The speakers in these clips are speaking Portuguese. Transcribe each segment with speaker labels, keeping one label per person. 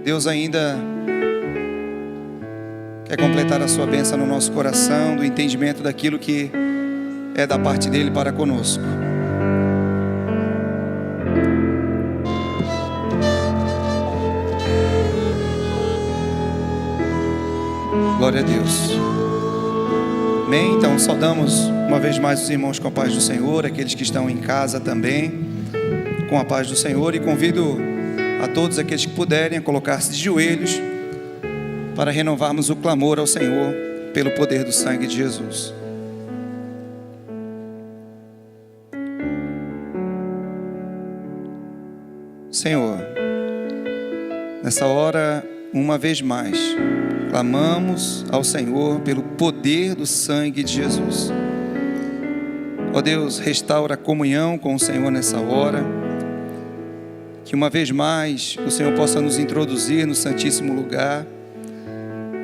Speaker 1: Deus ainda quer completar a sua bênção no nosso coração, do entendimento daquilo que é da parte dele para conosco. Glória a Deus. Amém? Então saudamos uma vez mais os irmãos com a paz do Senhor, aqueles que estão em casa também com a paz do Senhor, e convido a todos aqueles que puderem a colocar-se de joelhos para renovarmos o clamor ao Senhor pelo poder do sangue de Jesus. Senhor, nessa hora, uma vez mais, clamamos ao Senhor pelo poder do sangue de Jesus. Ó Deus, restaura a comunhão com o Senhor nessa hora. Que uma vez mais o Senhor possa nos introduzir no Santíssimo Lugar.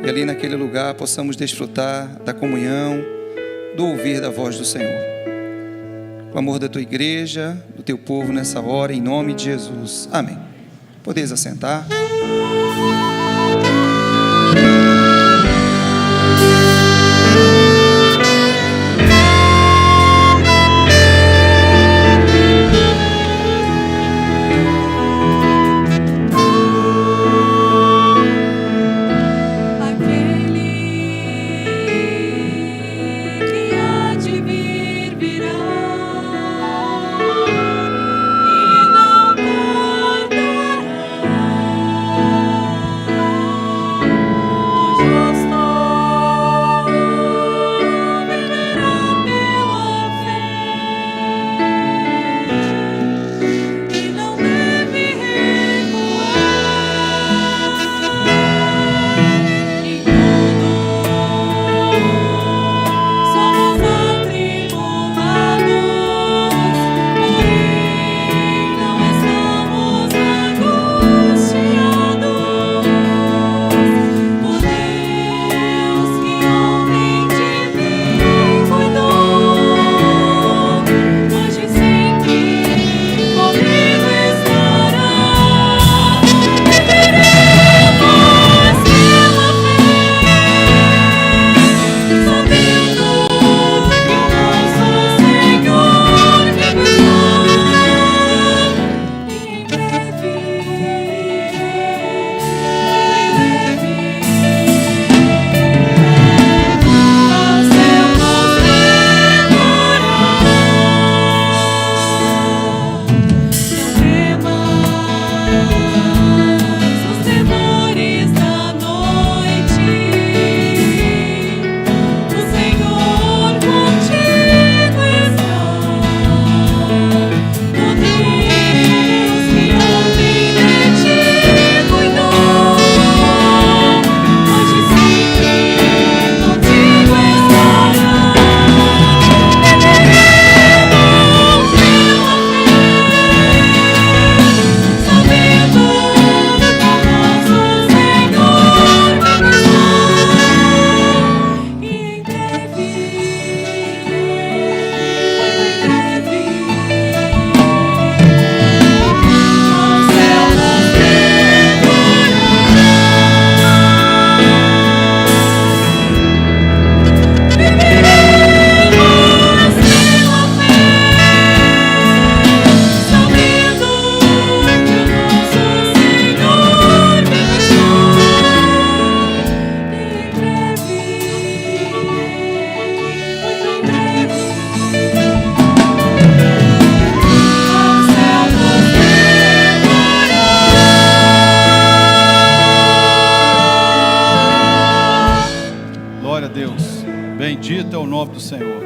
Speaker 1: E ali naquele lugar possamos desfrutar da comunhão, do ouvir da voz do Senhor. O amor da tua igreja, do teu povo nessa hora, em nome de Jesus. Amém. Podeis assentar.
Speaker 2: Bendito é o nome do Senhor.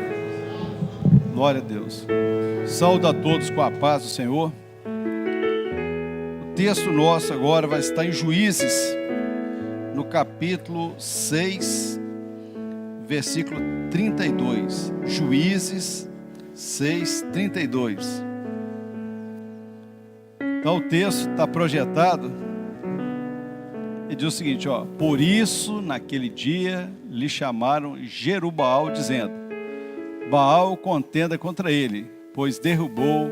Speaker 2: Glória a Deus. Saúdo a todos com a paz do Senhor. O texto nosso agora vai estar em Juízes, no capítulo 6, versículo 32. Juízes 6, 32. Então o texto está projetado e diz o seguinte, ó: por isso naquele dia lhe chamaram Jerubaal, dizendo: Baal contenda contra ele, pois derrubou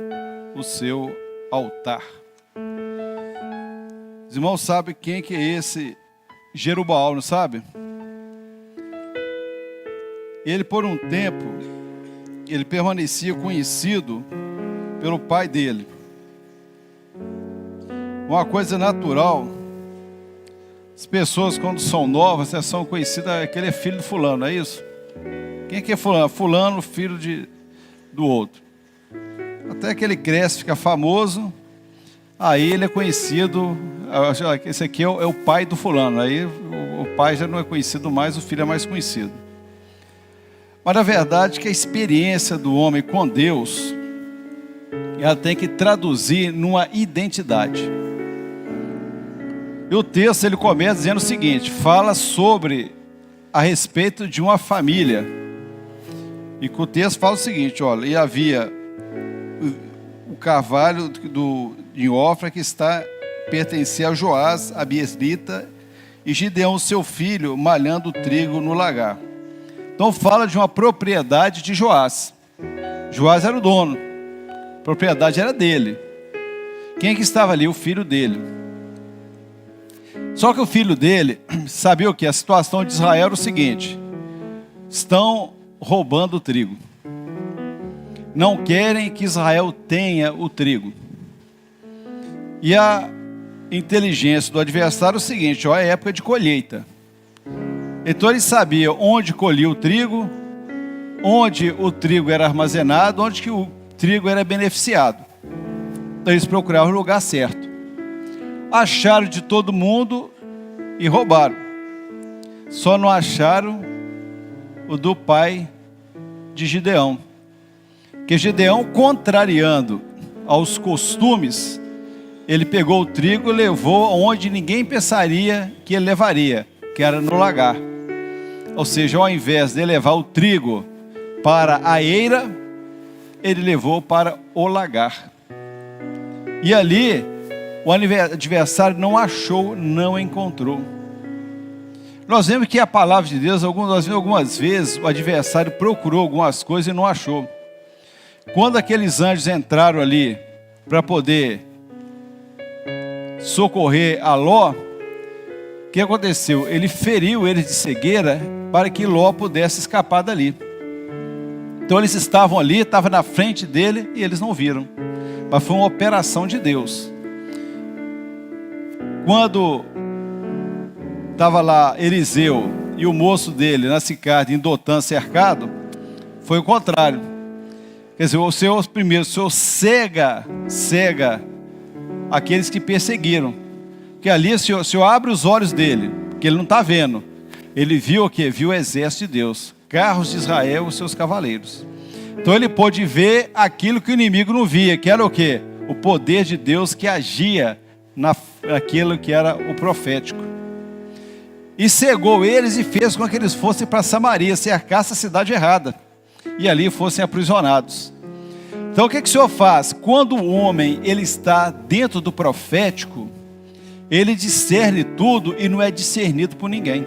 Speaker 2: o seu altar. Os irmãos sabem quem que é esse Jerubaal, não sabe? Ele, por um tempo, ele permanecia conhecido pelo pai dele. Uma coisa natural, as pessoas quando são novas, são conhecidas, que ele é filho de fulano, não é isso? Quem que é fulano? Fulano, filho do outro. Até que ele cresce, fica famoso, aí ele é conhecido, esse aqui é o pai do fulano, aí o pai já não é conhecido mais, o filho é mais conhecido. Mas na verdade que a experiência do homem com Deus, ela tem que traduzir numa identidade. E o texto ele começa dizendo o seguinte, fala sobre a respeito de uma família. E que o texto fala o seguinte, olha, e havia o carvalho de Ofra que pertencia a Joás, a Biesrita, e Gideão, seu filho, malhando o trigo no lagar. Então fala de uma propriedade de Joás. Joás era o dono, a propriedade era dele. Quem que estava ali? O filho dele. Só que o filho dele sabia o que? A situação de Israel era o seguinte: estão roubando o trigo. Não querem que Israel tenha o trigo. E a inteligência do adversário é o seguinte, é época de colheita. Então ele sabia onde colhia o trigo, onde o trigo era armazenado, onde que o trigo era beneficiado. Então eles procuravam o lugar certo. Acharam de todo mundo e roubaram. Só não acharam o do pai de Gideão. Que Gideão, contrariando aos costumes, ele pegou o trigo e levou onde ninguém pensaria que ele levaria, que era no lagar. Ou seja, ao invés de levar o trigo para a eira, ele levou para o lagar. E ali, o adversário não achou, não encontrou. Nós vemos que a palavra de Deus, algumas vezes, o adversário procurou algumas coisas e não achou. Quando aqueles anjos entraram ali para poder socorrer a Ló, o que aconteceu? Ele feriu eles de cegueira para que Ló pudesse escapar dali. Então eles estavam ali, estavam na frente dele e eles não viram. Mas foi uma operação de Deus. Quando estava lá Eliseu e o moço dele na Sicar, em Dotã, cercado, foi o contrário. Quer dizer, o Senhor cega aqueles que perseguiram. Porque ali o Senhor abre os olhos dele, porque ele não está vendo. Ele viu o quê? Viu o exército de Deus, carros de Israel e os seus cavaleiros. Então ele pôde ver aquilo que o inimigo não via, que era o quê? O poder de Deus que agia naquilo que era o profético. E cegou eles e fez com que eles fossem para Samaria, cercasse a cidade errada, e ali fossem aprisionados. Então o que o Senhor faz? Quando o homem ele está dentro do profético, ele discerne tudo e não é discernido por ninguém.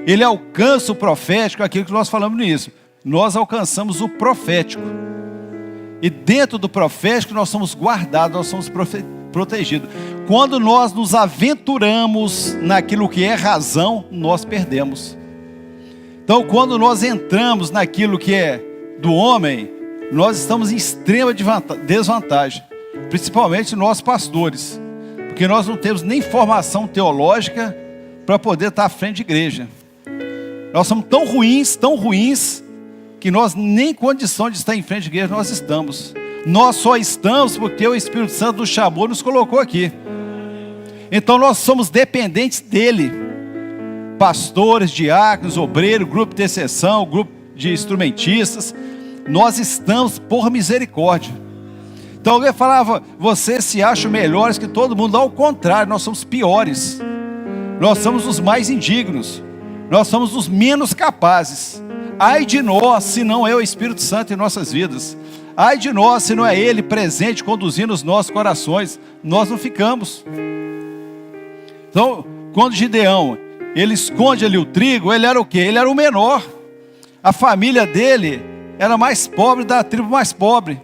Speaker 2: Ele alcança o profético, aquilo que nós falamos nisso. Nós alcançamos o profético. E dentro do profético nós somos guardados, nós somos protegidos. Quando nós nos aventuramos naquilo que é razão, nós perdemos. Então quando nós entramos naquilo que é do homem, nós estamos em extrema desvantagem. Principalmente nós pastores. Porque nós não temos nem formação teológica para poder estar à frente de igreja. Nós somos tão ruins, que nós nem condição de estar em frente de igreja nós estamos. Nós só estamos porque o Espírito Santo nos chamou, nos colocou aqui. Então nós somos dependentes dele. Pastores, diáconos, obreiros, grupo de intercessão, grupo de instrumentistas. Nós estamos por misericórdia. Então alguém falava, vocês se acham melhores que todo mundo. Ao contrário, nós somos piores. Nós somos os mais indignos. Nós somos os menos capazes. Ai de nós, se não é o Espírito Santo em nossas vidas. Ai de nós, se não é Ele presente, conduzindo os nossos corações. Nós não ficamos. Então, quando Gideão, ele esconde ali o trigo, ele era o quê? Ele era o menor. A família dele era mais pobre, da tribo mais pobre.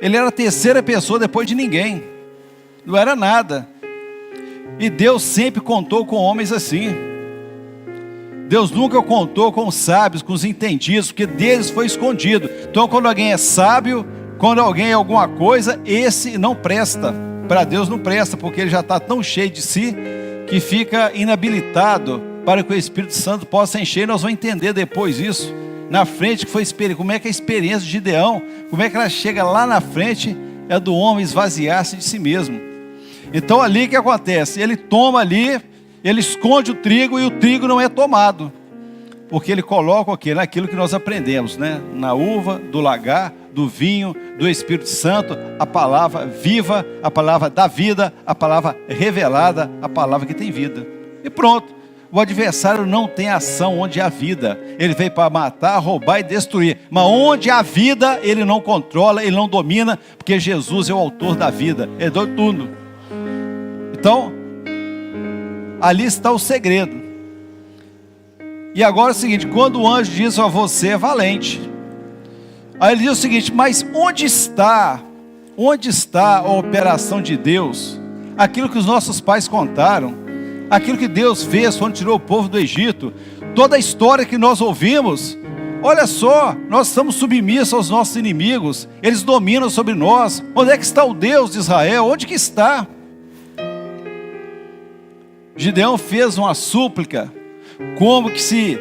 Speaker 2: Ele era a terceira pessoa depois de ninguém. Não era nada. E Deus sempre contou com homens assim. Deus nunca contou com os sábios, com os entendidos, porque deles foi escondido. Então, quando alguém é sábio, quando alguém é alguma coisa, esse não presta. Para Deus não presta, porque ele já está tão cheio de si, que fica inabilitado para que o Espírito Santo possa encher. E nós vamos entender depois isso, na frente, que foi como é que a experiência de Gideão, como é que ela chega lá na frente, é do homem esvaziar-se de si mesmo. Então ali o que acontece? Ele toma ali, ele esconde o trigo e o trigo não é tomado, porque ele coloca aqui, naquilo que nós aprendemos, né? Na uva, do lagar, do vinho, do Espírito Santo, a palavra viva, a palavra da vida, a palavra revelada, a palavra que tem vida. E pronto, o adversário não tem ação onde há vida. Ele veio para matar, roubar e destruir. Mas onde há vida, ele não controla, ele não domina, porque Jesus é o autor da vida, ele deu tudo. Então, ali está o segredo. E agora é o seguinte, quando o anjo diz a você é valente, aí ele diz o seguinte, mas onde está a operação de Deus? Aquilo que os nossos pais contaram, aquilo que Deus fez quando tirou o povo do Egito, toda a história que nós ouvimos, olha só, nós estamos submissos aos nossos inimigos, eles dominam sobre nós. Onde é que está o Deus de Israel? Onde que está? Gideão fez uma súplica, como que se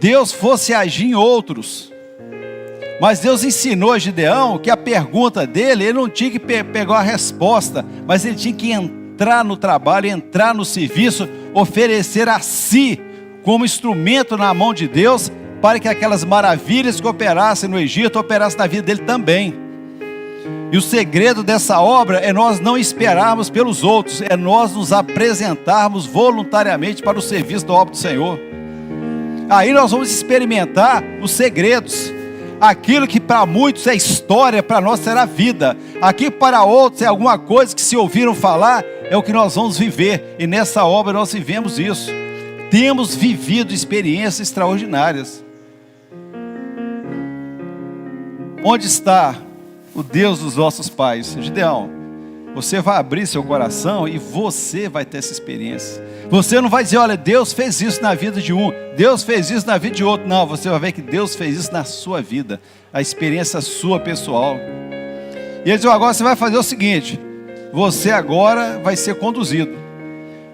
Speaker 2: Deus fosse agir em outros. Mas Deus ensinou a Gideão que a pergunta dele, ele não tinha que pegar a resposta, mas ele tinha que entrar no trabalho, entrar no serviço, oferecer a si como instrumento na mão de Deus, para que aquelas maravilhas que operassem no Egito, operassem na vida dele também. E o segredo dessa obra é nós não esperarmos pelos outros, é nós nos apresentarmos voluntariamente para o serviço da obra do Senhor. Aí nós vamos experimentar os segredos. Aquilo que para muitos é história, para nós será vida. Aqui para outros é alguma coisa que se ouviram falar, é o que nós vamos viver. E nessa obra nós vivemos isso. Temos vivido experiências extraordinárias. Onde está o Deus dos nossos pais? Gideão, você vai abrir seu coração e você vai ter essa experiência. Você não vai dizer, olha, Deus fez isso na vida de um, Deus fez isso na vida de outro. Não, você vai ver que Deus fez isso na sua vida, a experiência sua pessoal. E ele diz, agora você vai fazer o seguinte, você agora vai ser conduzido.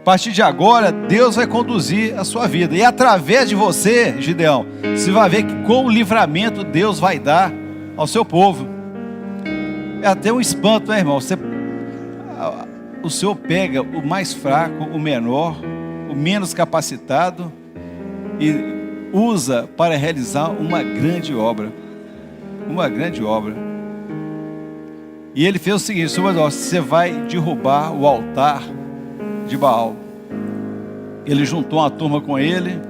Speaker 2: A partir de agora, Deus vai conduzir a sua vida. E através de você, Gideão, você vai ver que com o livramento Deus vai dar ao seu povo. É até um espanto, né, irmão? O Senhor pega o mais fraco, o menor, o menos capacitado e usa para realizar uma grande obra. Uma grande obra. E ele fez o seguinte, você vai derrubar o altar de Baal. Ele juntou uma turma com ele,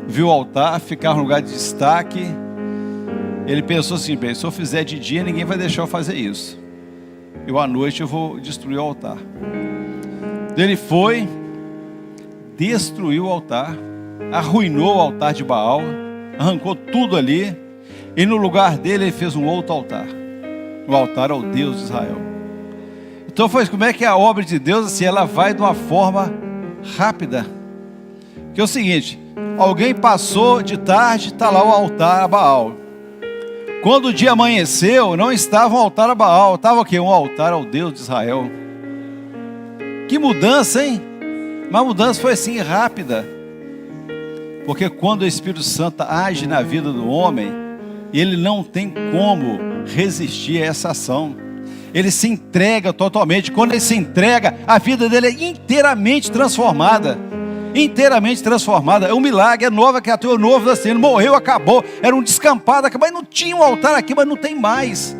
Speaker 2: viu o altar, ficava no lugar de destaque. Ele pensou assim, se eu fizer de dia, ninguém vai deixar eu fazer isso. Eu à noite eu vou destruir o altar. Ele foi, destruiu o altar, arruinou o altar de Baal, arrancou tudo ali, e no lugar dele ele fez um outro altar. O altar ao Deus de Israel. Então foi como é que a obra de Deus, assim, ela vai de uma forma rápida. Que é o seguinte, alguém passou de tarde, está lá o altar a Baal. Quando o dia amanheceu, não estava um altar a Baal, estava o quê? Um altar ao Deus de Israel. Que mudança, hein? Uma mudança foi assim, rápida. Porque quando o Espírito Santo age na vida do homem, ele não tem como resistir a essa ação. Ele se entrega totalmente. Quando ele se entrega, a vida dele é inteiramente transformada. Inteiramente transformada. É um milagre, é nova criatura, é novo nascendo. Morreu, acabou. Era um descampado, mas não tinha um altar aqui, mas não tem mais.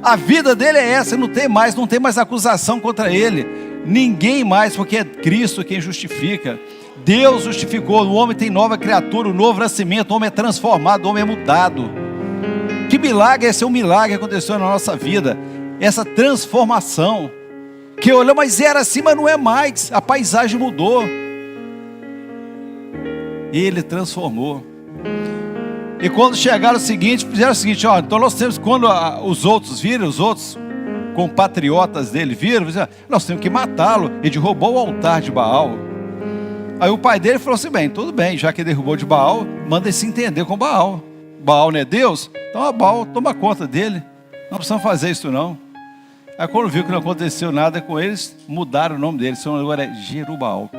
Speaker 2: A vida dele é essa, não tem mais acusação contra ele. Ninguém mais, porque é Cristo quem justifica. Deus justificou, o homem tem nova criatura, um novo nascimento, o homem é transformado, o homem é mudado. Que milagre, esse é um milagre que aconteceu na nossa vida. Essa transformação. Que olhou, mas era assim, mas não é mais. A paisagem mudou. Ele transformou. E quando chegaram o seguinte, fizeram o seguinte, ó, então nós temos, quando os outros viram, os outros compatriotas dele viram, disseram, nós temos que matá-lo, ele derrubou o altar de Baal. Aí o pai dele falou assim, bem, tudo bem, já que ele derrubou de Baal, manda ele se entender com Baal. Baal não é Deus? Então a Baal toma conta dele, não precisamos fazer isso não. Aí quando viu que não aconteceu nada com eles, mudaram o nome dele, seu nome agora é Jerubaal.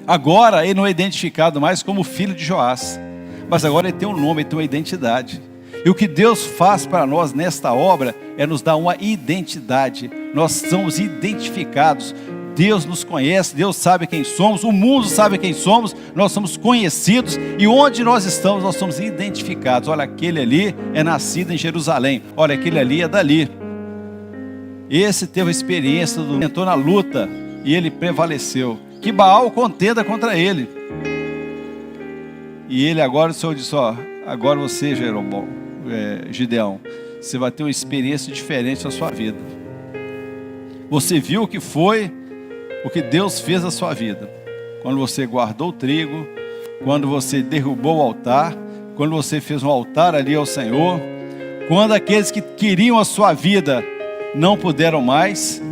Speaker 2: Agora ele não é identificado mais como filho de Joás, mas agora ele tem um nome, ele tem uma identidade. E o que Deus faz para nós nesta obra é nos dar uma identidade. Nós somos identificados. Deus nos conhece, Deus sabe quem somos, o mundo sabe quem somos, nós somos conhecidos e onde nós estamos, nós somos identificados. Olha, aquele ali é nascido em Jerusalém, olha, aquele ali é dali. Esse teve a experiência, entrou na luta e ele prevaleceu. Que Baal contenda contra ele. E ele agora, o Senhor disse, ó, agora você, Gideão, você vai ter uma experiência diferente na sua vida. Você viu o que foi, o que Deus fez na sua vida. Quando você guardou o trigo, quando você derrubou o altar, quando você fez um altar ali ao Senhor, quando aqueles que queriam a sua vida não puderam mais,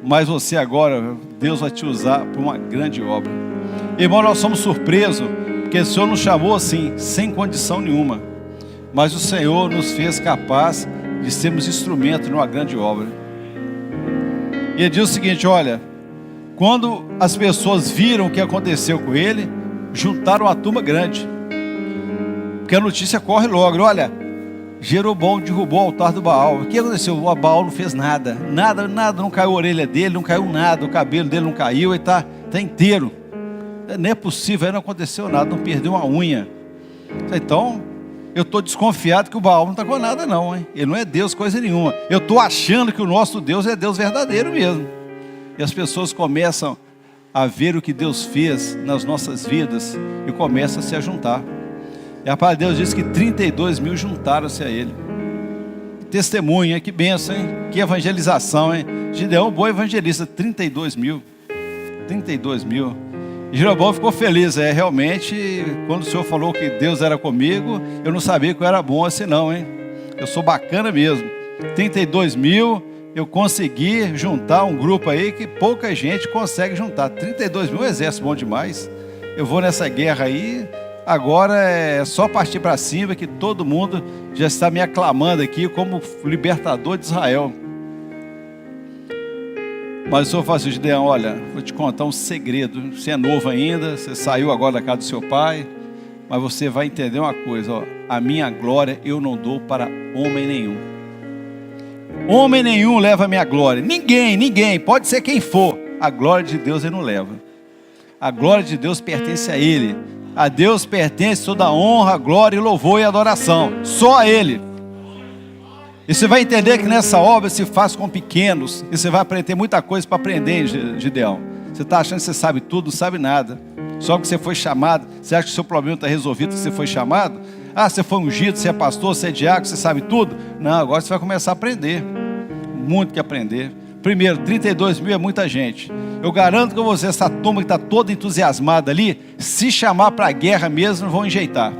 Speaker 2: mas você agora, Deus vai te usar para uma grande obra. Irmão, nós somos surpresos, porque o Senhor nos chamou assim, sem condição nenhuma, mas o Senhor nos fez capaz de sermos instrumento numa grande obra. E ele diz o seguinte, olha, quando as pessoas viram o que aconteceu com ele, juntaram uma turma grande, porque a notícia corre logo, olha, Jeroboão derrubou o altar do Baal. O que aconteceu? O Baal não fez nada, não caiu a orelha dele, não caiu nada, o cabelo dele não caiu, ele está inteiro. Não é possível, aí não aconteceu nada, não perdeu uma unha. Então, eu estou desconfiado que o Baal não está com nada não, hein? Ele não é Deus, coisa nenhuma. Eu estou achando que o nosso Deus é Deus verdadeiro mesmo. E as pessoas começam a ver o que Deus fez nas nossas vidas e começam a se juntar. E a palavra de Deus diz que 32 mil juntaram-se a ele. Que testemunho, hein? Que bênção, hein? Que evangelização, hein? Gideão, bom evangelista, 32 mil. 32 mil. E Jeroboão ficou feliz, realmente, quando o Senhor falou que Deus era comigo, eu não sabia que eu era bom assim não, hein? Eu sou bacana mesmo. 32 mil, eu consegui juntar um grupo aí que pouca gente consegue juntar. 32 mil, um exército bom demais. Eu vou nessa guerra aí, agora é só partir para cima, que todo mundo já está me aclamando aqui como libertador de Israel. Mas o Senhor fala assim, Gideão, olha, vou te contar um segredo. Você é novo ainda, você saiu agora da casa do seu pai, mas você vai entender uma coisa, ó, a minha glória eu não dou para homem nenhum. Homem nenhum leva a minha glória. Ninguém, pode ser quem for. A glória de Deus ele não leva. A glória de Deus pertence a Ele. A Deus pertence toda a honra, glória, louvor e adoração. Só a Ele. E você vai entender que nessa obra se faz com pequenos. E você vai aprender muita coisa para aprender, Gideão. Você está achando que você sabe tudo, não sabe nada. Só que você foi chamado. Você acha que o seu problema está resolvido que você foi chamado? Ah, você foi ungido, você é pastor, você é diácono, você sabe tudo? Não, agora você vai começar a aprender. Muito que aprender. Primeiro, 32 mil é muita gente. Eu garanto que você, essa turma que está toda entusiasmada ali, se chamar para a guerra mesmo, vão enjeitar.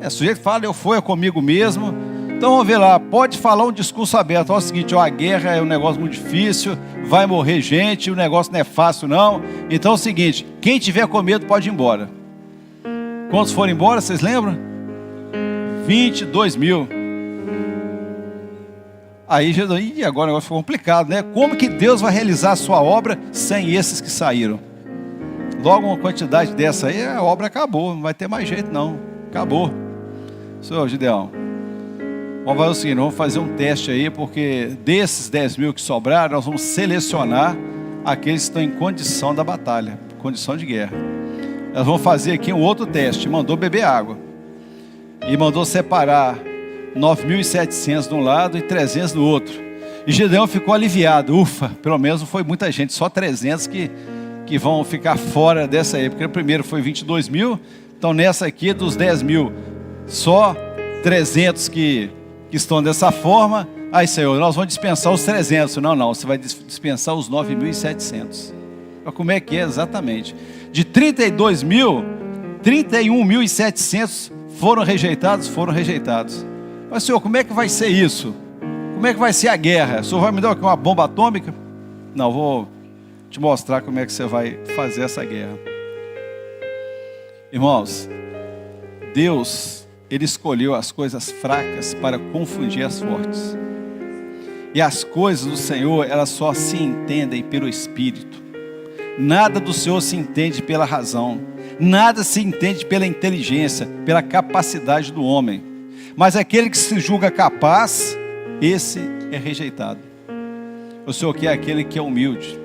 Speaker 2: O sujeito fala, é comigo mesmo. Então vamos ver lá, pode falar um discurso aberto. Olha o seguinte, ó, a guerra é um negócio muito difícil, vai morrer gente, o negócio não é fácil não. Então é o seguinte, quem tiver com medo pode ir embora. Quantos foram embora, vocês lembram? 22 mil. Aí Jesus, agora o negócio ficou complicado, né? Como que Deus vai realizar a sua obra sem esses que saíram? Logo uma quantidade dessa aí, a obra acabou, não vai ter mais jeito não, acabou. Senhor Gideão, vamos fazer o seguinte, vamos fazer um teste aí, porque desses 10 mil que sobraram, nós vamos selecionar aqueles que estão em condição da batalha, condição de guerra. Nós vamos fazer aqui um outro teste, mandou beber água, e mandou separar 9.700 de um lado e 300 do outro. E Gideão ficou aliviado, ufa, pelo menos não foi muita gente, só 300 que vão ficar fora dessa aí, porque o primeiro foi 22 mil, então nessa aqui dos 10 mil, só 300 que estão dessa forma. Aí Senhor, nós vamos dispensar os 300, não, você vai dispensar os 9.700. Como é que é exatamente? De 32 mil, 31.700 foram rejeitados. Mas Senhor, como é que vai ser isso? Como é que vai ser a guerra? O senhor vai me dar uma bomba atômica? Não, vou te mostrar como é que você vai fazer essa guerra. Irmãos, Deus, Ele escolheu as coisas fracas para confundir as fortes. E as coisas do Senhor, elas só se entendem pelo Espírito. Nada do Senhor se entende pela razão. Nada se entende pela inteligência, pela capacidade do homem. Mas aquele que se julga capaz, esse é rejeitado. O Senhor quer aquele que é humilde.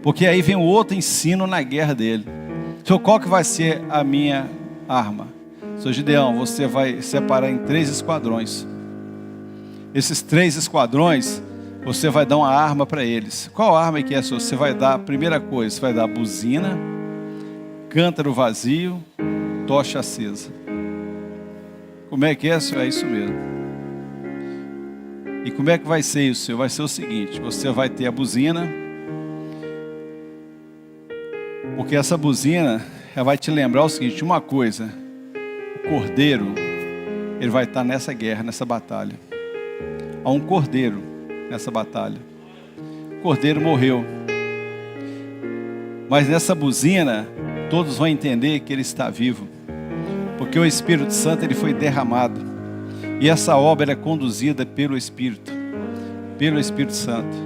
Speaker 2: Porque aí vem o outro ensino na guerra dele. Senhor, qual que vai ser a minha arma? Senhor Gideão, você vai separar em 3 esquadrões. Esses 3 esquadrões, você vai dar uma arma para eles. Qual arma que é, Senhor? Você vai dar, a primeira coisa, você vai dar buzina, cântaro vazio, tocha acesa. Como é que é, Senhor? É isso mesmo. E como é que vai ser isso, Senhor? Vai ser o seguinte, você vai ter a buzina, porque essa buzina, ela vai te lembrar o seguinte, uma coisa, o cordeiro, ele vai estar nessa guerra, nessa batalha. Há um cordeiro nessa batalha. O cordeiro morreu. Mas nessa buzina, todos vão entender que ele está vivo. Porque o Espírito Santo, ele foi derramado. E essa obra é conduzida pelo Espírito. Pelo Espírito Santo.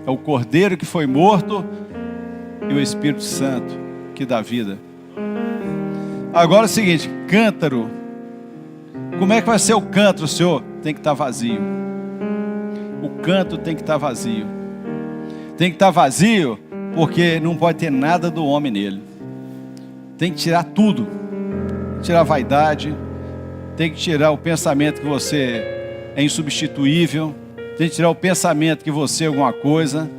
Speaker 2: É o cordeiro que foi morto e o Espírito Santo que dá vida. Agora é o seguinte, cântaro. Como é que vai ser o cântaro, Senhor? Tem que estar vazio. O canto tem que estar vazio. Tem que estar vazio porque não pode ter nada do homem nele. Tem que tirar tudo. Tirar a vaidade. Tem que tirar o pensamento que você é insubstituível. Tem que tirar o pensamento que você é alguma coisa.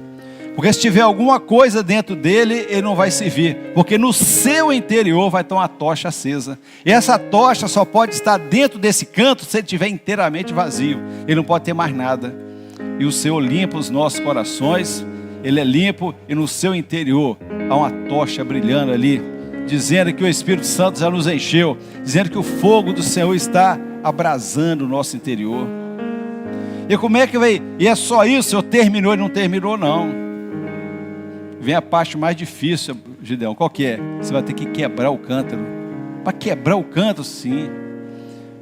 Speaker 2: Porque se tiver alguma coisa dentro dele, ele não vai servir. Porque no seu interior vai estar uma tocha acesa. E essa tocha só pode estar dentro desse canto se ele estiver inteiramente vazio. Ele não pode ter mais nada. E o Senhor limpa os nossos corações. Ele é limpo e no seu interior há uma tocha brilhando ali, dizendo que o Espírito Santo já nos encheu, dizendo que o fogo do Senhor está abrasando o nosso interior. E como é que vai? E é só isso? O Senhor terminou e não terminou não. Vem a parte mais difícil, Gideão. Qual que é? Você vai ter que quebrar o cântaro. Para quebrar o cântaro, sim.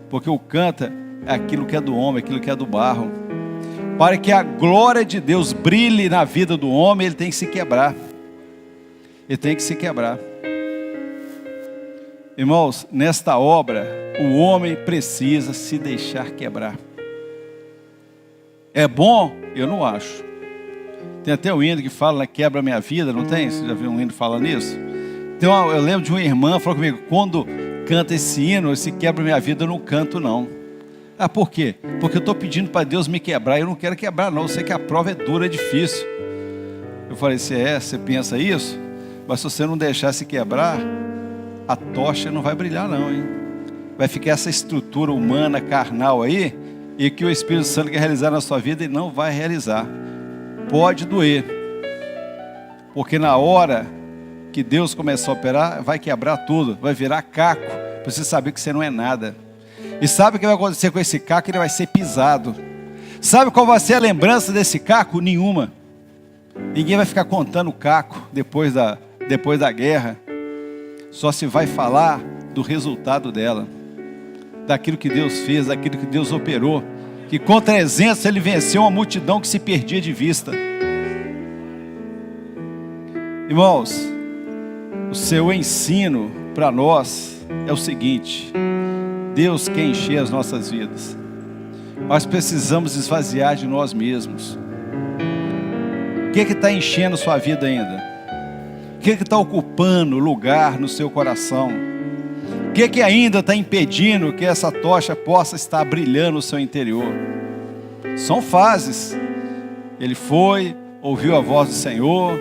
Speaker 2: Porque o cântaro é aquilo que é do homem, aquilo que é do barro. Para que a glória de Deus brilhe na vida do homem, ele tem que se quebrar. Ele tem que se quebrar. Irmãos, nesta obra, o homem precisa se deixar quebrar. É bom? Eu não acho. Tem até o hino que fala, né, quebra minha vida, não tem? Você já viu um hino falando isso? Então, eu lembro de uma irmã falou comigo, quando canta esse hino, esse quebra minha vida, eu não canto não. Ah, por quê? Porque eu estou pedindo para Deus me quebrar, eu não quero quebrar não, eu sei que a prova é dura, é difícil. Eu falei, você pensa isso? Mas se você não deixar se quebrar, a tocha não vai brilhar não, hein? Vai ficar essa estrutura humana, carnal aí, e que o Espírito Santo quer realizar na sua vida, ele não vai realizar. Pode doer, porque na hora que Deus começar a operar, vai quebrar tudo, vai virar caco, para você saber que você não é nada. E sabe o que vai acontecer com esse caco? Ele vai ser pisado. Sabe qual vai ser a lembrança desse caco? Nenhuma. Ninguém vai ficar contando o caco depois da guerra. Só se vai falar do resultado dela, daquilo que Deus fez, daquilo que Deus operou. Que com 300 ele venceu uma multidão que se perdia de vista. Irmãos, o seu ensino para nós é o seguinte: Deus quer encher as nossas vidas. Nós precisamos esvaziar de nós mesmos. O que está enchendo sua vida ainda? O que está ocupando lugar no seu coração? O que ainda está impedindo que essa tocha possa estar brilhando no seu interior? São fases. Ele foi, ouviu a voz do Senhor,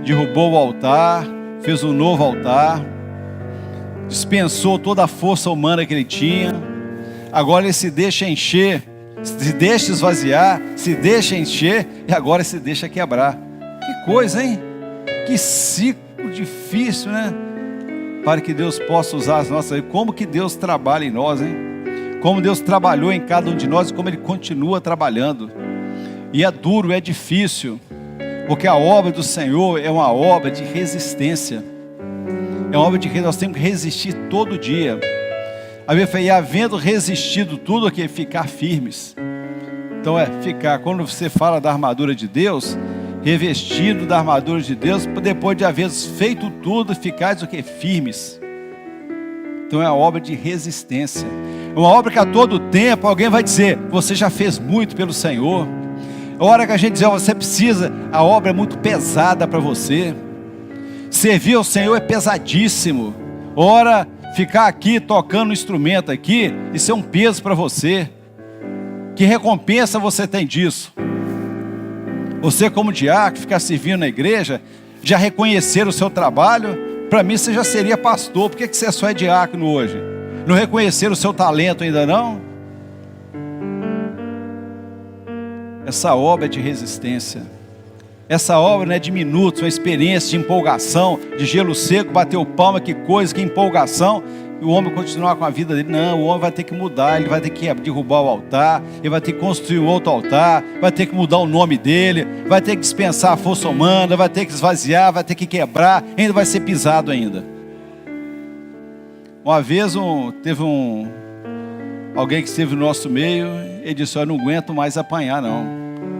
Speaker 2: derrubou o altar, fez um novo altar, dispensou toda a força humana que ele tinha. Agora ele se deixa encher, se deixa esvaziar, se deixa encher e agora se deixa quebrar. Que coisa, hein? Que ciclo difícil, né? Para que Deus possa usar as nossas vidas. Como que Deus trabalha em nós, hein? Como Deus trabalhou em cada um de nós e como Ele continua trabalhando. E é duro, é difícil, porque a obra do Senhor é uma obra de resistência. É uma obra de que nós temos que resistir todo dia. A Bíblia fala, e havendo resistido tudo, que ficar firmes. Então ficar, quando você fala da armadura de Deus, revestido da armadura de Deus, depois de haver feito tudo, ficar o que? Firmes. Então é uma obra de resistência. É uma obra que a todo tempo alguém vai dizer, você já fez muito pelo Senhor. A hora que a gente diz, você precisa, a obra é muito pesada para você. Servir ao Senhor é pesadíssimo. Ora, ficar aqui tocando um instrumento aqui, isso é um peso para você. Que recompensa você tem disso? Você como diácono, ficar servindo na igreja, já reconhecer o seu trabalho, para mim você já seria pastor. Por que você só é diácono hoje? Não reconhecer o seu talento ainda não? Essa obra é de resistência. Essa obra não é de minutos, uma experiência de empolgação, de gelo seco, bateu palma, que coisa, que empolgação, e o homem continuar com a vida dele. Não, o homem vai ter que mudar, ele vai ter que derrubar o altar, ele vai ter que construir um outro altar, vai ter que mudar o nome dele, vai ter que dispensar a força humana, vai ter que esvaziar, vai ter que quebrar, ainda vai ser pisado ainda. Uma vez teve alguém que esteve no nosso meio, ele disse, eu não aguento mais apanhar não,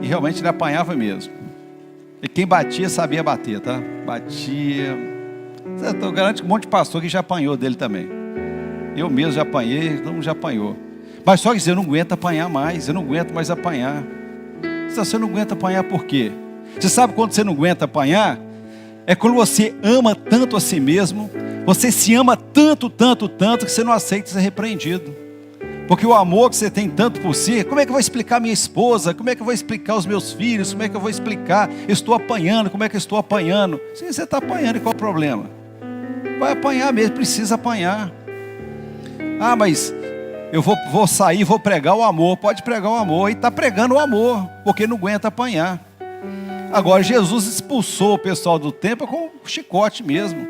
Speaker 2: e realmente ele apanhava mesmo. E quem batia sabia bater, tá? Batia. Eu garanto que um monte de pastor que já apanhou dele também. Eu mesmo já apanhei, todo mundo já apanhou. Mas só que dizer, eu não aguento apanhar mais, eu não aguento mais apanhar. Você não aguenta apanhar por quê? Você sabe quando você não aguenta apanhar? É quando você ama tanto a si mesmo, você se ama tanto, tanto, tanto, que você não aceita ser repreendido. Porque o amor que você tem tanto por si, como é que eu vou explicar minha esposa? Como é que eu vou explicar os meus filhos? Como é que eu vou explicar? Eu estou apanhando, como é que eu estou apanhando? Sim, você está apanhando, e qual é o problema? Vai apanhar mesmo, precisa apanhar. Ah, mas eu vou sair, vou pregar o amor. Pode pregar o amor, e está pregando o amor, porque não aguenta apanhar. Agora, Jesus expulsou o pessoal do templo com chicote mesmo.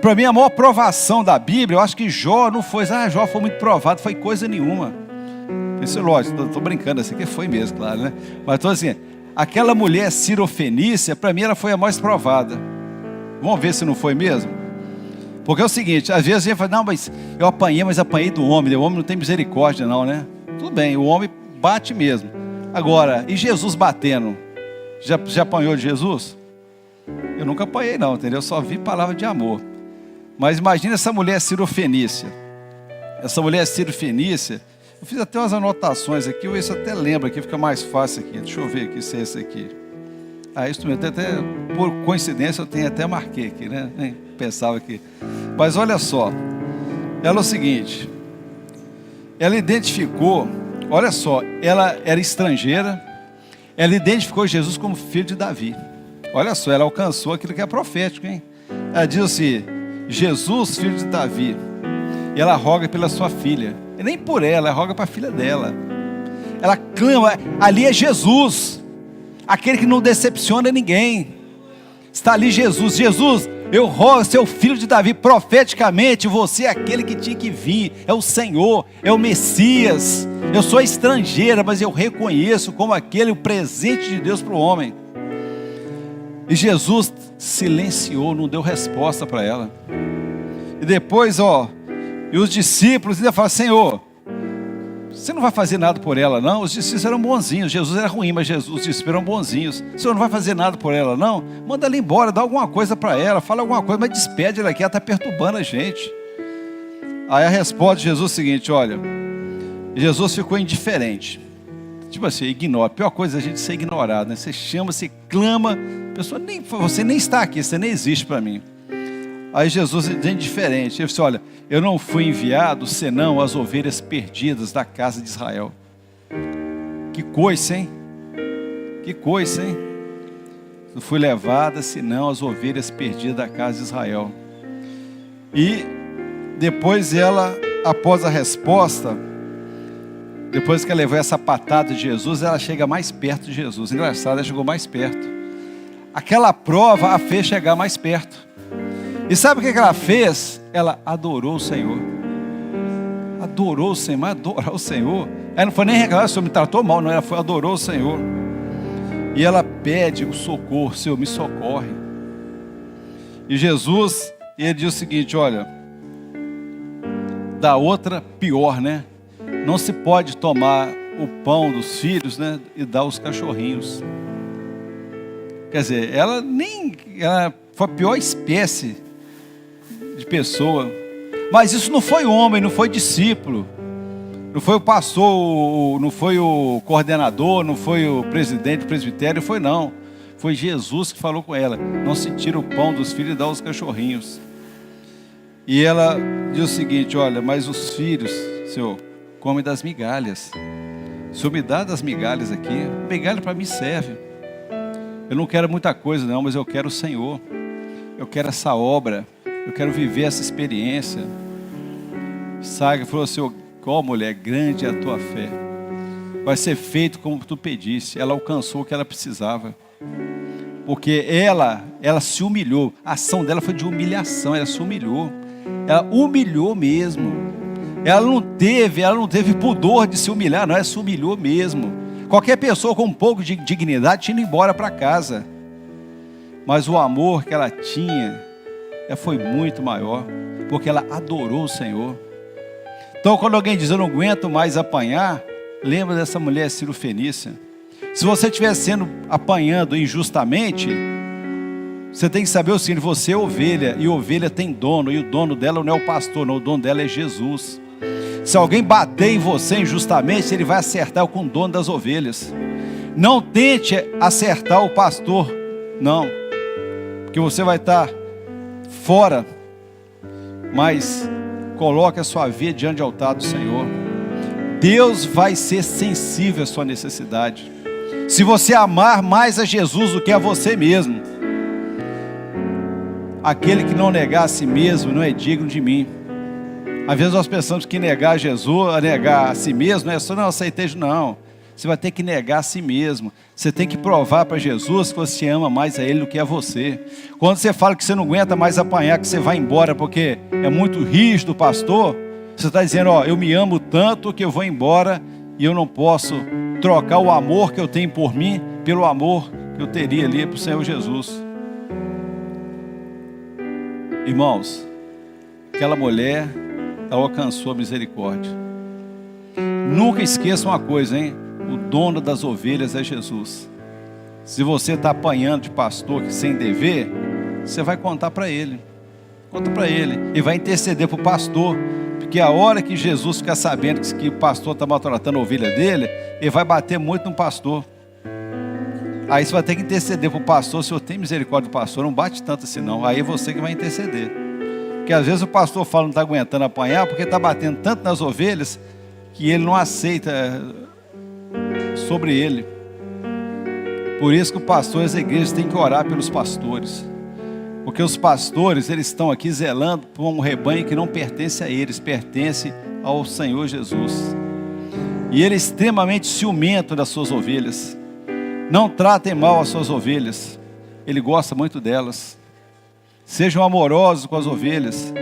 Speaker 2: Para mim, a maior provação da Bíblia, eu acho que Jó não foi, Jó foi muito provado, foi coisa nenhuma. Isso é lógico, estou brincando, assim que foi mesmo, claro, né? Mas estou assim, aquela mulher cirofenícia, para mim ela foi a mais provada. Vamos ver se não foi mesmo? Porque é o seguinte, às vezes a gente fala, não, mas eu apanhei, mas apanhei do homem, o homem não tem misericórdia não, né? Tudo bem, o homem bate mesmo. Agora, e Jesus batendo? Já apanhou de Jesus? Eu nunca apanhei não, entendeu? Eu só vi palavra de amor. Mas imagina essa mulher cirofenícia. Essa mulher cirofenícia, eu fiz até umas anotações aqui, eu isso até lembro aqui, fica mais fácil aqui. Deixa eu ver aqui se é esse aqui. Instrumento até, por coincidência, eu até marquei aqui, né? Nem pensava aqui. Mas olha só, ela é o seguinte, ela identificou, olha só, ela era estrangeira, ela identificou Jesus como filho de Davi. Olha só, ela alcançou aquilo que é profético, hein? Ela diz assim, Jesus, filho de Davi, e ela roga pela sua filha, e nem por ela roga para a filha dela. Ela clama, ali é Jesus, aquele que não decepciona ninguém. Está ali Jesus, eu rogo, seu filho de Davi, profeticamente, você é aquele que tinha que vir, é o Senhor, é o Messias. Eu sou estrangeira, mas eu reconheço como aquele, o presente de Deus para o homem. E Jesus silenciou, não deu resposta para ela. E depois, e os discípulos ainda falaram, Senhor, você não vai fazer nada por ela não? Os discípulos eram bonzinhos, Jesus era ruim, mas os discípulos eram bonzinhos. O Senhor não vai fazer nada por ela não? Manda ela embora, dá alguma coisa para ela, fala alguma coisa, mas despede ela aqui, ela está perturbando a gente. Aí a resposta de Jesus é o seguinte, olha, Jesus ficou indiferente. Tipo assim, ignora. A pior coisa é a gente ser ignorado, né? Você chama, você clama, a pessoa você nem está aqui, você nem existe para mim. Aí Jesus é indiferente. Ele disse, olha, eu não fui enviado senão as ovelhas perdidas da casa de Israel. Que coisa, hein? Que coisa, hein? Não fui levada senão as ovelhas perdidas da casa de Israel. E depois ela, após a resposta, depois que ela levou essa patada de Jesus, ela chega mais perto de Jesus. Engraçado, ela chegou mais perto. Aquela prova a fez chegar mais perto. E sabe o que ela fez? Ela adorou o Senhor. adorou o Senhor, mas adorar o Senhor. Ela não foi nem reclamar, o Senhor me tratou mal, não, ela foi, adorou o Senhor. E ela pede o socorro, Senhor, me socorre. E Jesus, ele diz o seguinte, olha, da outra pior, né? Não se pode tomar o pão dos filhos, né, e dar aos cachorrinhos. Quer dizer, ela foi a pior espécie de pessoa. Mas isso não foi homem, não foi discípulo, não foi o pastor, não foi o coordenador, não foi o presidente do presbitério, foi não. Foi Jesus que falou com ela, não se tira o pão dos filhos e dá aos cachorrinhos. E ela diz o seguinte, olha, mas os filhos, Senhor, comem das migalhas. O Senhor me dá das migalhas aqui, migalha para mim serve. Eu não quero muita coisa não, mas eu quero o Senhor. Eu quero essa obra, eu quero viver essa experiência. Saga falou assim, ó mulher, grande é a tua fé. Vai ser feito como tu pedisse. Ela alcançou o que ela precisava. Porque ela se humilhou. A ação dela foi de humilhação, ela se humilhou. Ela humilhou mesmo. Ela não teve pudor de se humilhar, não, ela se humilhou mesmo. Qualquer pessoa com um pouco de dignidade tinha ido embora para casa. Mas o amor que ela tinha foi muito maior, porque ela adorou o Senhor. Então quando alguém diz, eu não aguento mais apanhar, lembra dessa mulher Sirofenícia. Se você estiver apanhando injustamente, você tem que saber o seguinte, você é ovelha, e ovelha tem dono, e o dono dela não é o pastor, não, o dono dela é Jesus. Se alguém bater em você injustamente, ele vai acertar com o dono das ovelhas. Não tente acertar o pastor, não, porque você vai estar fora, mas coloque a sua vida diante do altar do Senhor. Deus vai ser sensível à sua necessidade. Se você amar mais a Jesus do que a você mesmo, aquele que não negar a si mesmo não é digno de mim. Às vezes nós pensamos que negar a Jesus, negar a si mesmo, não é só não aceitei, não. Você vai ter que negar a si mesmo. Você tem que provar para Jesus que você ama mais a Ele do que a você. Quando você fala que você não aguenta mais apanhar, que você vai embora porque é muito rígido, pastor, você está dizendo, ó, eu me amo tanto que eu vou embora e eu não posso trocar o amor que eu tenho por mim pelo amor que eu teria ali para o Senhor Jesus. Irmãos, aquela mulher, ela alcançou a misericórdia. Nunca esqueça uma coisa, hein? O dono das ovelhas é Jesus. Se você está apanhando de pastor sem dever, você vai contar para ele. Conta para ele. E vai interceder para o pastor. Porque a hora que Jesus ficar sabendo que o pastor está maltratando a ovelha dele, ele vai bater muito no pastor. Aí você vai ter que interceder para o pastor. O Senhor tem misericórdia do pastor, não bate tanto assim não. Aí é você que vai interceder. Porque às vezes o pastor fala que não está aguentando apanhar, porque está batendo tanto nas ovelhas, que ele não aceita sobre ele. Por isso que o pastor e as igrejas têm que orar pelos pastores. Porque os pastores, eles estão aqui zelando por um rebanho que não pertence a eles, pertence ao Senhor Jesus. E ele é extremamente ciumento das suas ovelhas. Não tratem mal as suas ovelhas. Ele gosta muito delas. Sejam amorosos com as ovelhas.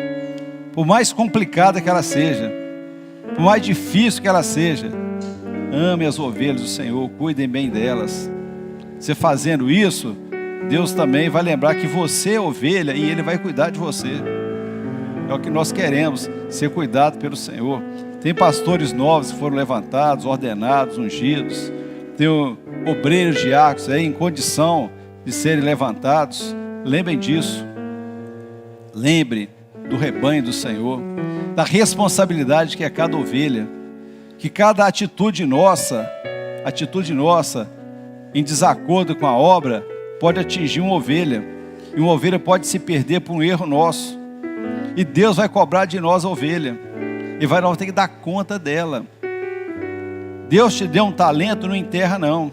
Speaker 2: Por mais complicada que ela seja, por mais difícil que ela seja, ame as ovelhas do Senhor, cuidem bem delas. Você fazendo isso, Deus também vai lembrar que você é ovelha e Ele vai cuidar de você. É o que nós queremos, ser cuidado pelo Senhor. Tem pastores novos que foram levantados, ordenados, ungidos. Tem obreiros diáconos aí em condição de serem levantados. Lembrem disso. Lembre do rebanho do Senhor, da responsabilidade que é cada ovelha. Que cada atitude nossa em desacordo com a obra, pode atingir uma ovelha. E uma ovelha pode se perder por um erro nosso. E Deus vai cobrar de nós a ovelha. E nós vamos ter que dar conta dela. Deus te deu um talento, não enterra não.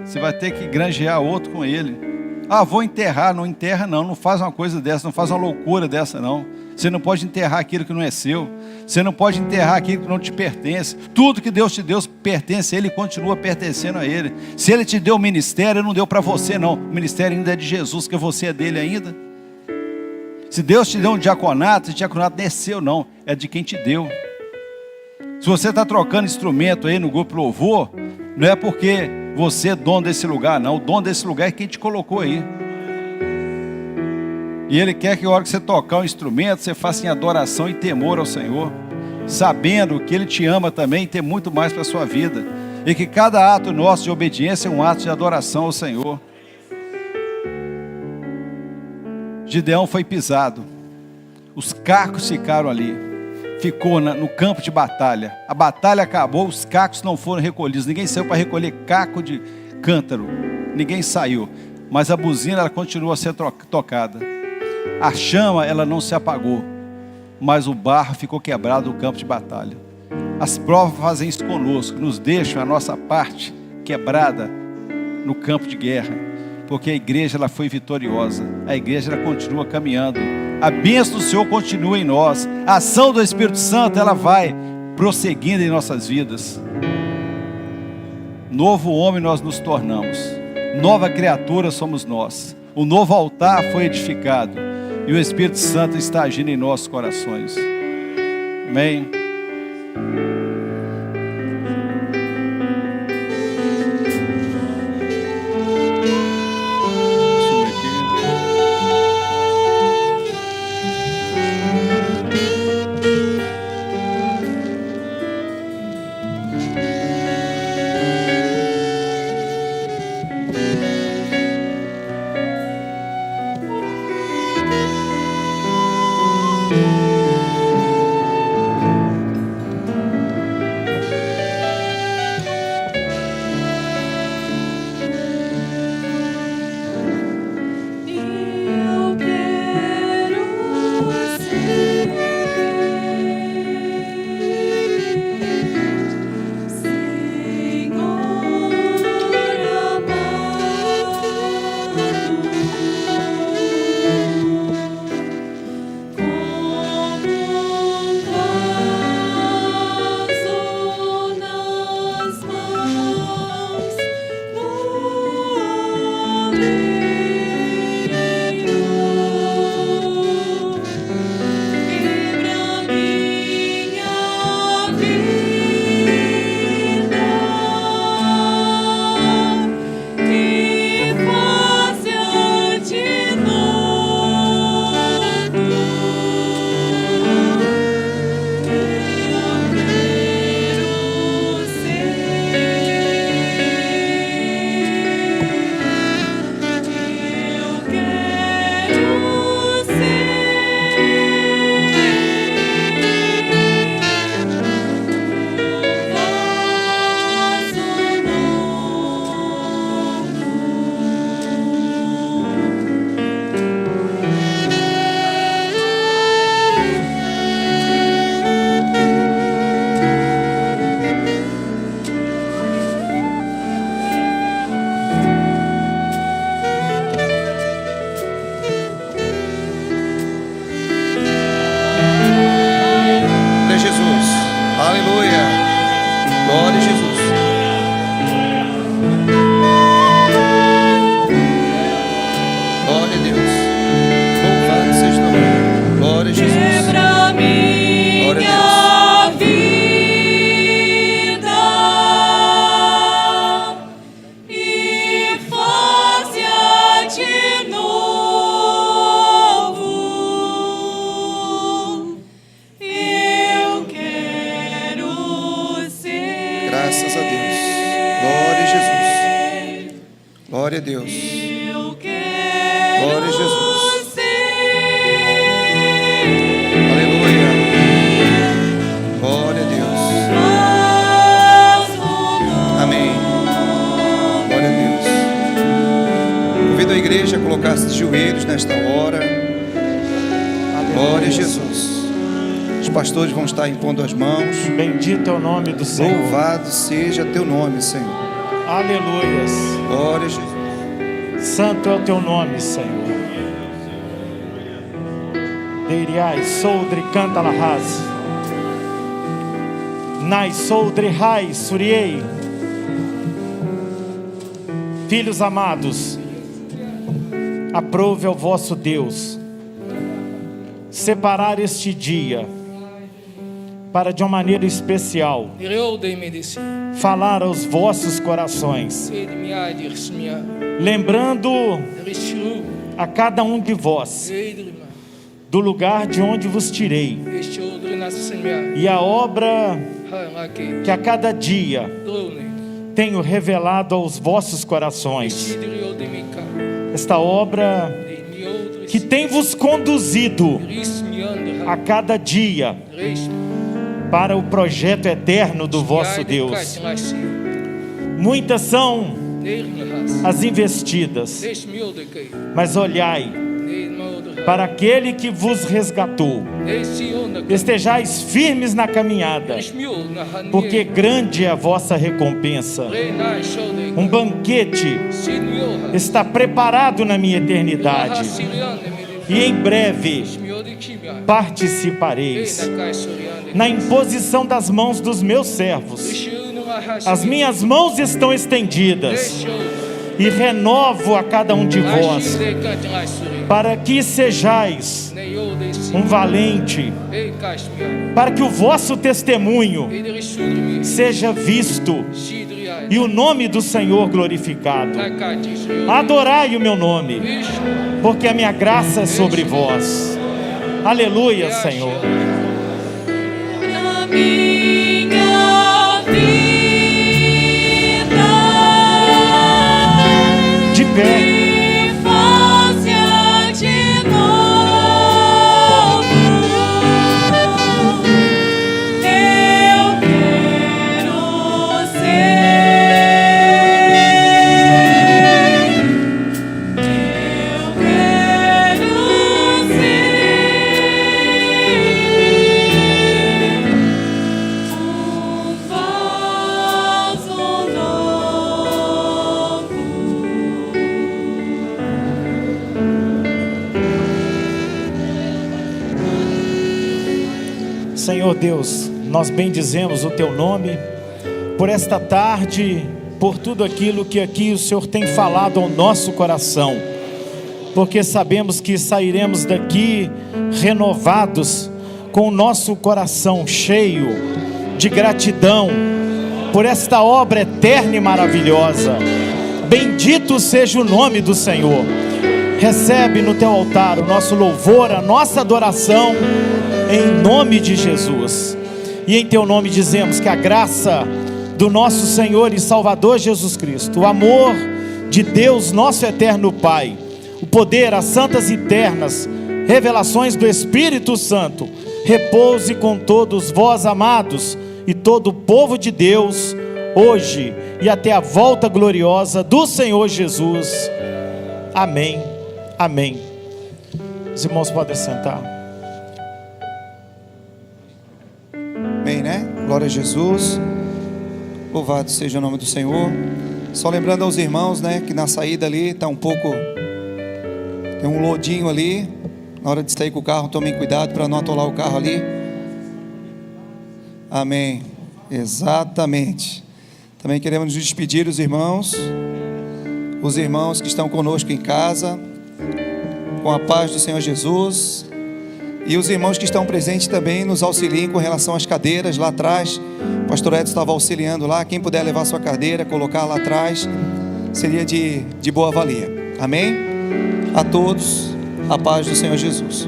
Speaker 2: Você vai ter que granjear outro com ele. Ah, vou enterrar, não enterra não. Não faz uma coisa dessa, não faz uma loucura dessa não. Você não pode enterrar aquilo que não é seu. Você não pode enterrar aquilo que não te pertence. Tudo que Deus te deu pertence a Ele e continua pertencendo a Ele. Se Ele te deu o ministério, Ele não deu para você não. O ministério ainda é de Jesus, que você é dele ainda. Se Deus te deu um diaconato, esse diaconato não é seu não, é de quem te deu. Se você está trocando instrumento aí no grupo louvor, não é porque você é dono desse lugar, não. O dono desse lugar é quem te colocou aí. E Ele quer que a hora que você tocar o instrumento, você faça em adoração e temor ao Senhor, sabendo que Ele te ama também e tem muito mais para a sua vida. E que cada ato nosso de obediência é um ato de adoração ao Senhor. Gideão foi pisado. Os cacos ficaram ali. Ficou no campo de batalha. A batalha acabou, os cacos não foram recolhidos. Ninguém saiu para recolher caco de cântaro. Ninguém saiu. Mas a buzina, ela continua a ser tocada. A chama, ela não se apagou. Mas o barro ficou quebrado no campo de batalha. As provas fazem isso conosco. Nos deixam a nossa parte quebrada no campo de guerra. Porque a igreja, ela foi vitoriosa. A igreja, ela continua caminhando. A bênção do Senhor continua em nós. A ação do Espírito Santo, ela vai prosseguindo em nossas vidas. Novo homem nós nos tornamos. Nova criatura somos nós. O novo altar foi edificado. E o Espírito Santo está agindo em nossos corações. Amém.
Speaker 1: Graças a Deus. Glória a Jesus. Glória a Deus. Glória a Jesus. Aleluia. Glória a Deus. Amém. Glória a Deus. Convido a igreja a colocar-se de joelhos nesta hora. Glória a Jesus. Os pastores vão estar impondo as mãos.
Speaker 3: Bendito é o nome do Senhor.
Speaker 1: Louvado seja teu nome, Senhor.
Speaker 3: Aleluias.
Speaker 1: Glória a Jesus.
Speaker 3: Santo é o teu nome, Senhor. Deiriai soudre canta lahaz. Nai soudre rai suriei. Filhos amados, aprove ao vosso Deus separar este dia para de uma maneira especial falar aos vossos corações, lembrando a cada um de vós do lugar de onde vos tirei e a obra que a cada dia tenho revelado aos vossos corações, esta obra que tem vos conduzido a cada dia para o projeto eterno do vosso Deus. Muitas são as investidas, mas olhai para aquele que vos resgatou. Estejais firmes na caminhada, porque grande é a vossa recompensa. Um banquete está preparado na minha eternidade, e em breve participareis na imposição das mãos dos meus servos. As minhas mãos estão estendidas e renovo a cada um de vós, para que sejais um valente, para que o vosso testemunho seja visto e o nome do Senhor glorificado. Adorai o meu nome, porque a minha graça é sobre vós. Aleluia, Senhor.
Speaker 4: Na minha vida,
Speaker 3: De pé.
Speaker 4: infância de novo, eu quero ser, um vaso novo.
Speaker 3: Senhor Deus, nós bendizemos o Teu nome por esta tarde, por tudo aquilo que aqui o Senhor tem falado ao nosso coração, porque sabemos que sairemos daqui renovados, com o nosso coração cheio de gratidão por esta obra eterna e maravilhosa. Bendito seja o nome do Senhor. Recebe no Teu altar o nosso louvor, a nossa adoração, em nome de Jesus. E em Teu nome dizemos que a graça do nosso Senhor e Salvador Jesus Cristo, o amor de Deus, nosso eterno Pai, o poder, as santas e eternas revelações do Espírito Santo, repouse com todos vós, amados, e todo o povo de Deus, hoje e até a volta gloriosa do Senhor Jesus. Amém, amém. Os irmãos podem sentar.
Speaker 1: Amém, né? Glória a Jesus. Louvado seja o nome do Senhor. Só lembrando aos irmãos, né, que na saída ali está um pouco, tem um lodinho ali. Na hora de sair com o carro, tomem cuidado para não atolar o carro ali. Amém. Exatamente. Também queremos nos despedir os irmãos que estão conosco em casa, com a paz do Senhor Jesus. E os irmãos que estão presentes também nos auxiliem com relação às cadeiras lá atrás. O pastor Edson estava auxiliando lá. Quem puder levar sua cadeira, colocar lá atrás, seria de boa valia. Amém? A todos, a paz do Senhor Jesus.